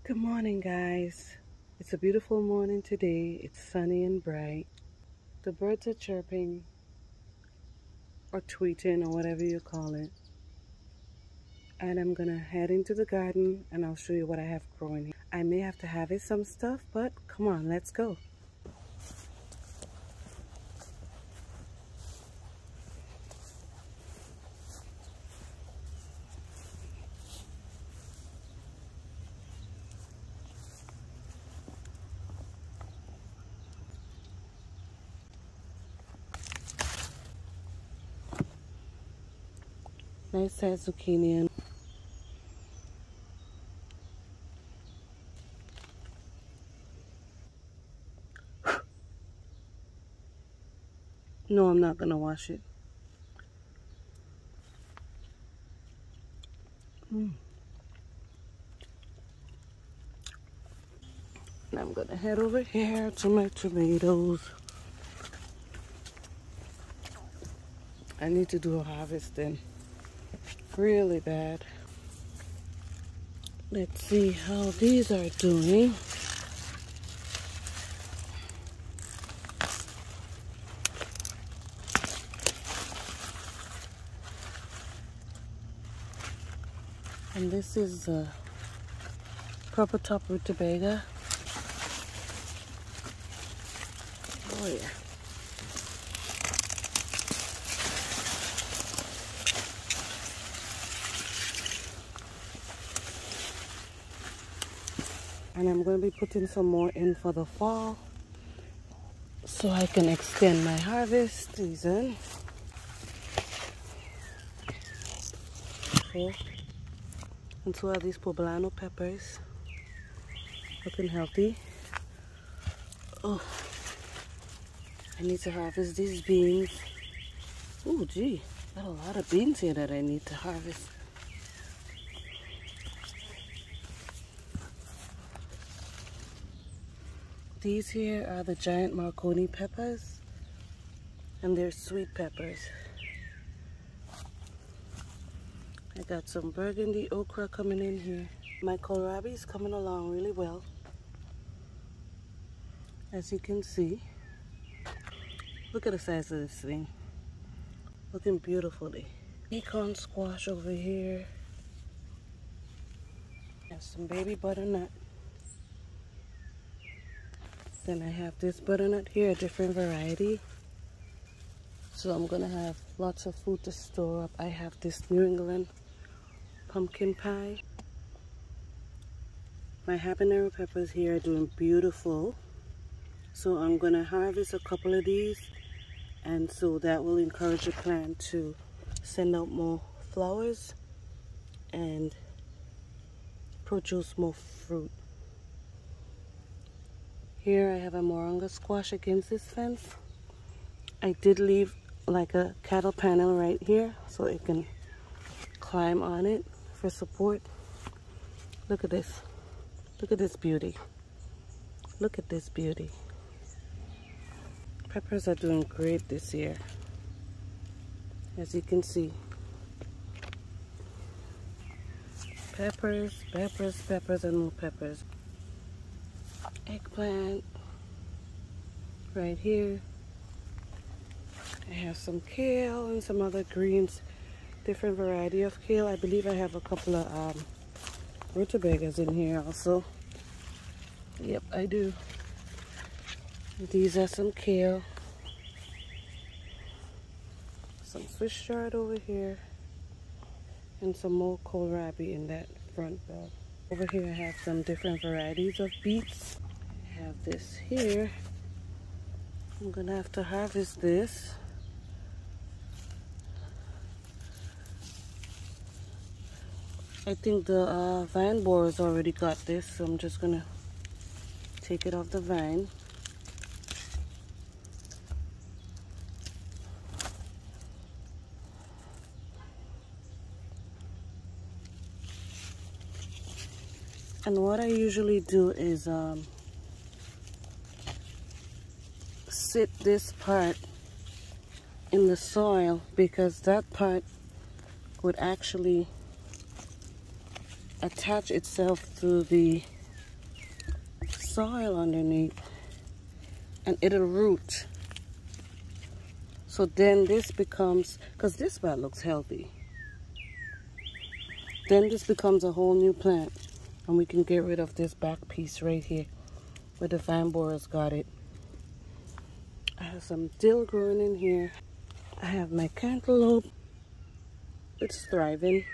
Good morning, guys. It's a beautiful morning today. It's sunny and bright. The birds are chirping or tweeting or whatever you call it. And I'm gonna head into the garden and I'll show you what I have growing here. I may have to harvest some stuff, but come on, let's go. Nice size zucchini. No, I'm not gonna wash it. And I'm gonna head over here to my tomatoes. I need to do a harvesting really bad. Let's see how these are doing. And this is purple top rutabaga. Oh yeah. And I'm going to be putting some more in for the fall so I can extend my harvest season. Okay. And so are these poblano peppers, looking healthy. Oh, I need to harvest these beans. Oh gee, got a lot of beans here that I need to harvest. These here are the giant Marconi peppers, and they're sweet peppers. I got some burgundy okra coming in here. My kohlrabi is coming along really well. As you can see, look at the size of this thing. Looking beautifully. Acorn squash over here. And some baby butternut. Then I have this butternut here, a different variety. So I'm gonna have lots of food to store up. I have this New England pumpkin pie. My habanero peppers here are doing beautiful. So I'm gonna harvest a couple of these, and so that will encourage the plant to send out more flowers and produce more fruit. Here I have a moringa squash against this fence. I did leave like a cattle panel right here so it can climb on it for support. Look at this. Look at this beauty. Look at this beauty. Peppers are doing great this year, as you can see. Peppers, peppers, peppers, and more peppers. Eggplant right here. I have some kale and some other greens, different variety of kale. I believe I have a couple of rutabagas in here also. Yep, I do. These are some kale. Some Swiss chard over here. And some more kohlrabi in that front bed. Over here I have some different varieties of beets. I have this here. I'm gonna have to harvest this. I think the vine borers already got this, so I'm just gonna take it off the vine. And what I usually do is sit this part in the soil, because that part would actually attach itself to the soil underneath and it'll root. So then this becomes, because this part looks healthy, then this becomes a whole new plant, and we can get rid of this back piece right here where the vine borers got it. I have some dill growing in here. I have my cantaloupe. It's thriving.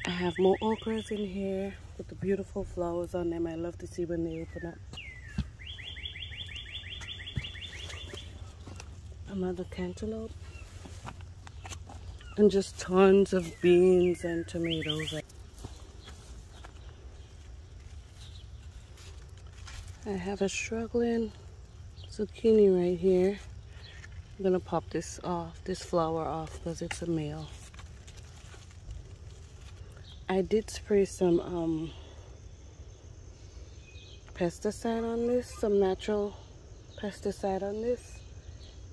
I have more okras in here with the beautiful flowers on them. I love to see when they open up. Another cantaloupe. And just tons of beans and tomatoes. I have a struggling zucchini right here. I'm gonna pop this off, this flower off, because it's a male. I did spray some pesticide on this, some natural pesticide on this,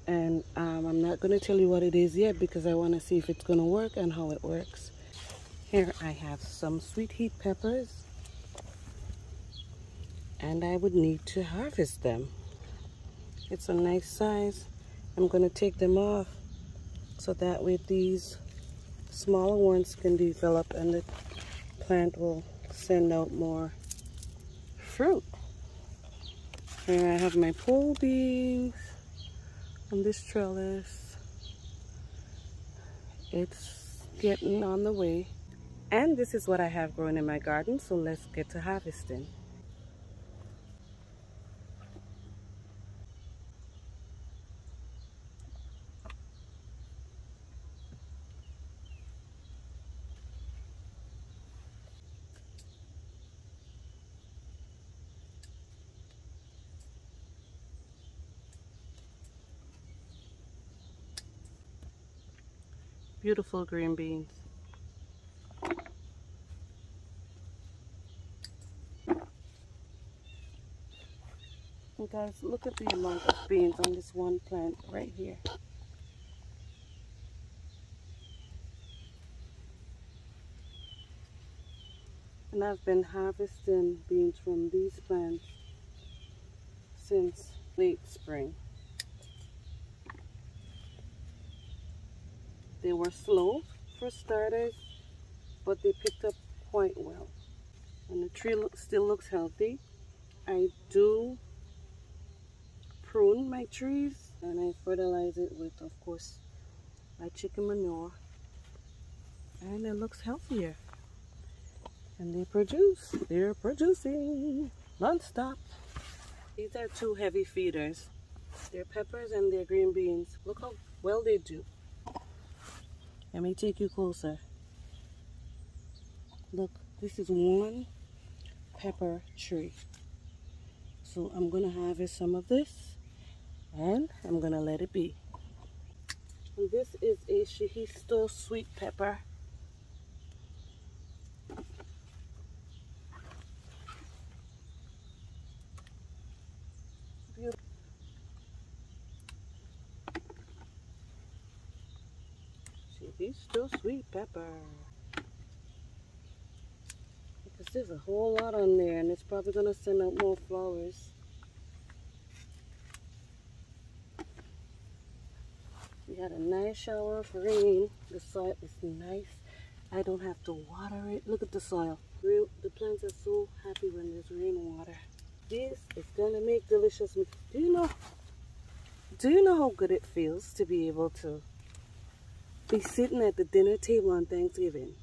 and I'm not gonna tell you what it is yet because I want to see if it's gonna work and how it works. Here I have some sweet heat peppers, and I would need to harvest them. It's a nice size. I'm gonna take them off so that way these smaller ones can develop and the plant will send out more fruit. Here I have my pole beans on this trellis. It's getting on the way. And this is what I have growing in my garden, so let's get to harvesting. Beautiful green beans. And guys, look at the amount of beans on this one plant right here. And I've been harvesting beans from these plants since late spring. They were slow for starters, but they picked up quite well. And the tree still looks healthy. I do prune my trees and I fertilize it with, of course, my chicken manure. And it looks healthier. And they're producing non-stop. These are two heavy feeders. They're peppers and they're green beans. Look how well they do. Let me take you closer. Look, this is one pepper tree. So I'm gonna harvest some of this and I'm gonna let it be. And this is a Shihisto sweet pepper. Beautiful. Shihisto sweet pepper. Because there's a whole lot on there and it's probably gonna send out more flowers. We had a nice shower of rain. The soil is nice. I don't have to water it. Look at the soil. The plants are so happy when there's rainwater. This is gonna make delicious meat. Do you know how good it feels to be able to be sitting at the dinner table on Thanksgiving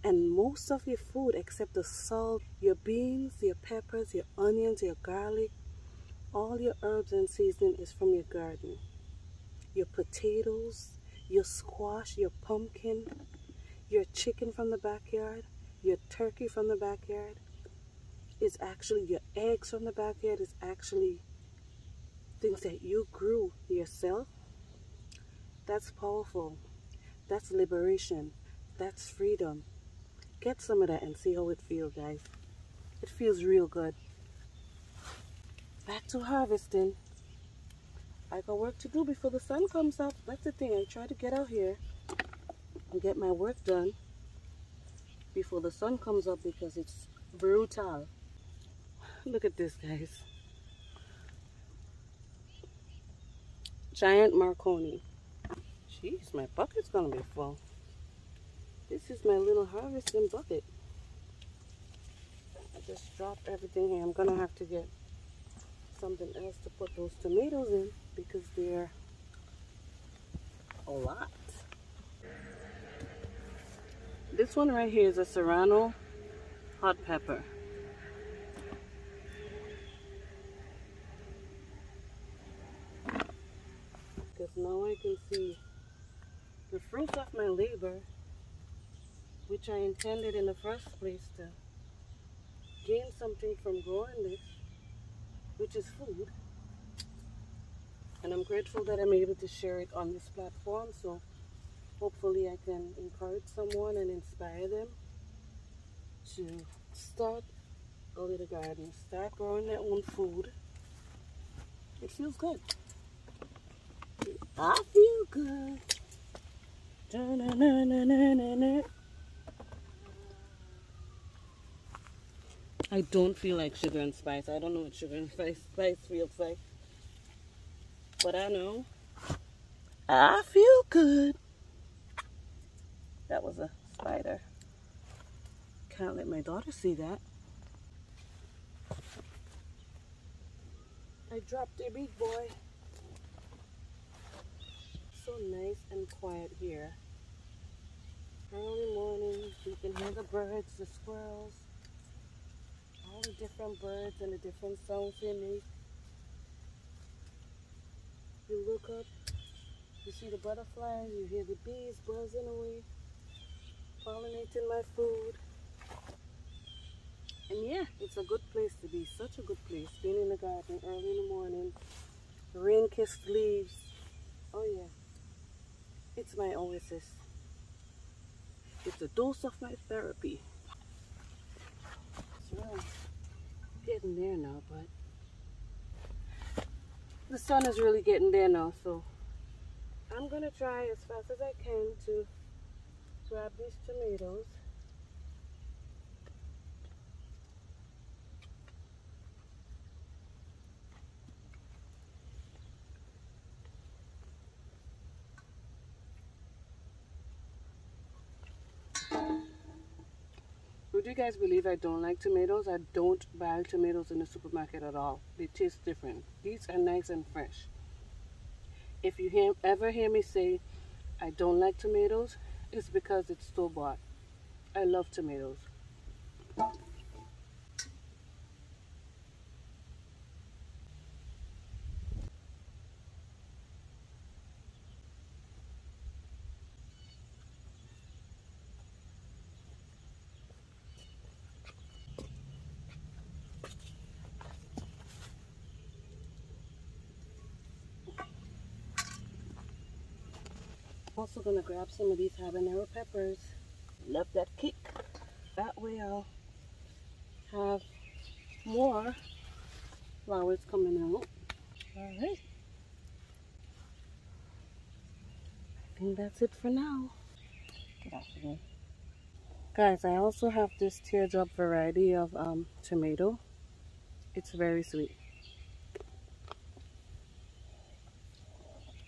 and most of your food except the salt, your beans, your peppers, your onions, your garlic, all your herbs and seasoning is from your garden. Your potatoes, your squash, your pumpkin, your chicken from the backyard, your turkey from the backyard, is actually your eggs from the backyard, is actually things that you grew yourself. That's powerful. That's liberation. That's freedom. Get some of that and see how it feels, guys. It feels real good. Back to harvesting. I got work to do before the sun comes up. That's the thing. I try to get out here and get my work done before the sun comes up because it's Brutal. Look at this, guys. Giant Marconi. Jeez, my bucket's gonna be full. This is my little harvesting bucket. I just dropped everything here. I'm gonna have to get something else to put those tomatoes in because they're a lot. This one right here is a Serrano hot pepper. Because now I can see the fruits of my labor, which I intended in the first place to gain something from growing this, which is food. And I'm grateful that I'm able to share it on this platform, so hopefully I can encourage someone and inspire them to start a little garden, start growing their own food. It feels good. I feel good. Da-na-na-na-na-na. I don't feel like sugar and spice. I don't know what sugar and spice feels like. But I know I feel good. That was a spider. Can't let my daughter see that. I dropped a big boy. So nice and quiet here. Early morning, you can hear the birds, the squirrels, all the different birds and the different sounds they make. You look up, you see the butterflies, you hear the bees buzzing away, pollinating my food. And yeah, it's a good place to be, such a good place. Being in the garden early in the morning, rain-kissed leaves. Oh yeah, it's my oasis. It's a dose of my therapy. So I'm getting there now, but the sun is really getting there now, so I'm gonna try as fast as I can to grab these tomatoes. Would you guys believe I don't like tomatoes? I don't buy tomatoes in the supermarket at all. They taste different. These are nice and fresh. If you ever hear me say I don't like tomatoes, it's because it's store-bought. I love tomatoes. Also gonna grab some of these habanero peppers. Love that kick. That way I'll have more flowers coming out. Alright. I think that's it for now. Get off of me. Guys, I also have this teardrop variety of tomato. It's very sweet.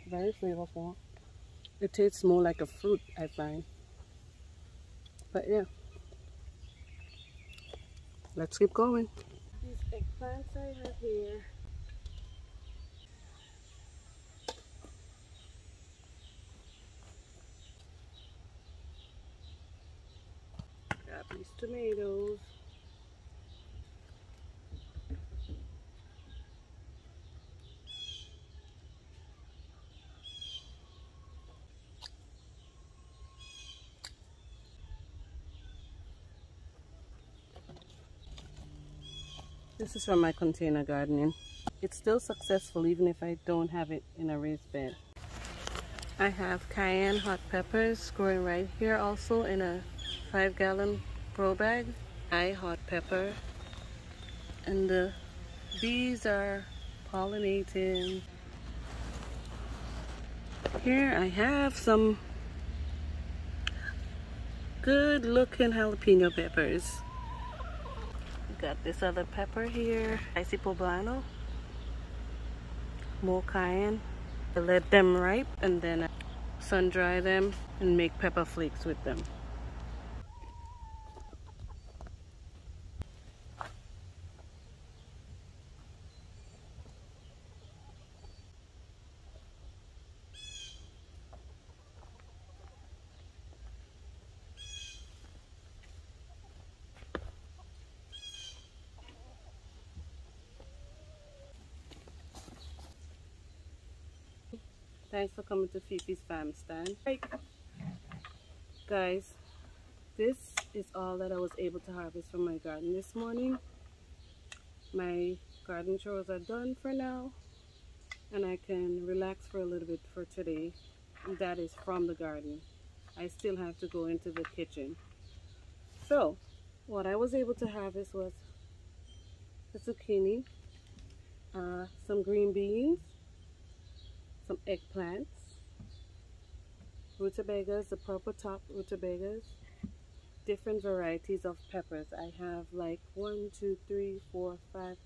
Very flavorful. It tastes more like a fruit, I find. But yeah. Let's keep going. These eggplants I have here. Grab these tomatoes. This is from my container gardening. It's still successful even if I don't have it in a raised bed. I have cayenne hot peppers growing right here also in a 5-gallon grow bag. Hot pepper. And the bees are pollinating. Here I have some good looking jalapeno peppers. got this other pepper here, spicy poblano, more cayenne. I let them ripe and then sun dry them and make pepper flakes with them. Thanks for coming to Fifi's Farm Stand. Right. Guys, this is all that I was able to harvest from my garden this morning. My garden chores are done for now, and I can relax for a little bit for today. That is from the garden. I still have to go into the kitchen. So, what I was able to harvest was the zucchini, some green beans, some eggplants, rutabagas, the purple top rutabagas, different varieties of peppers. I have like 1, 2, 3, 4, 5,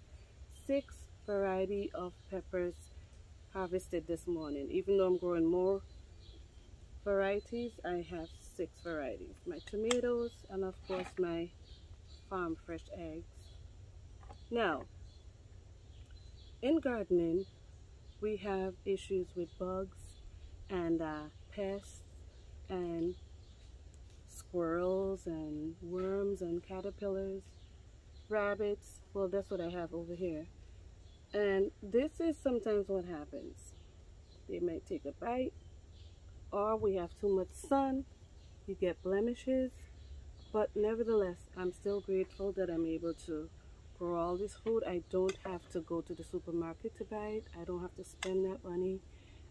6 variety of peppers harvested this morning. Even though I'm growing more varieties, I have 6 varieties. My tomatoes and of course my farm fresh eggs. Now, in gardening, we have issues with bugs and pests and squirrels and worms and caterpillars, rabbits. Well, that's what I have over here. And this is sometimes what happens. They might take a bite, or we have too much sun, you get blemishes. But nevertheless, I'm still grateful that I'm able to grow all this food. I don't have to go to the supermarket to buy it. I don't have to spend that money.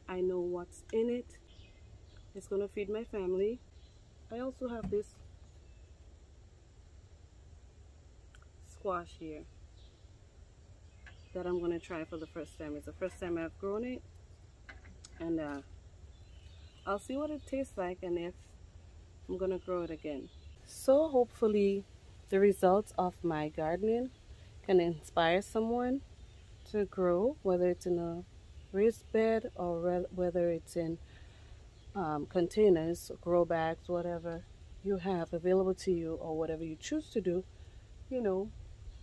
I know what's in it. It's going to feed my family. I also have this squash here that I'm going to try for the first time. It's the first time I've grown it, and I'll see what it tastes like and if I'm going to grow it again. So hopefully the results of my gardening can inspire someone to grow, whether it's in a raised bed or whether it's in containers, grow bags, whatever you have available to you or whatever you choose to do. You know,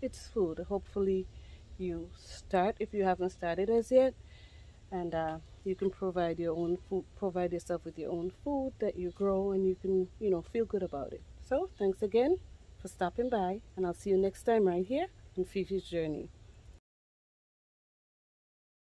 it's food. Hopefully you start if you haven't started as yet, and you can provide your own food, provide yourself with your own food that you grow, and you can, you know, feel good about it. So thanks again for stopping by, and I'll see you next time right here on Fifi's Journey.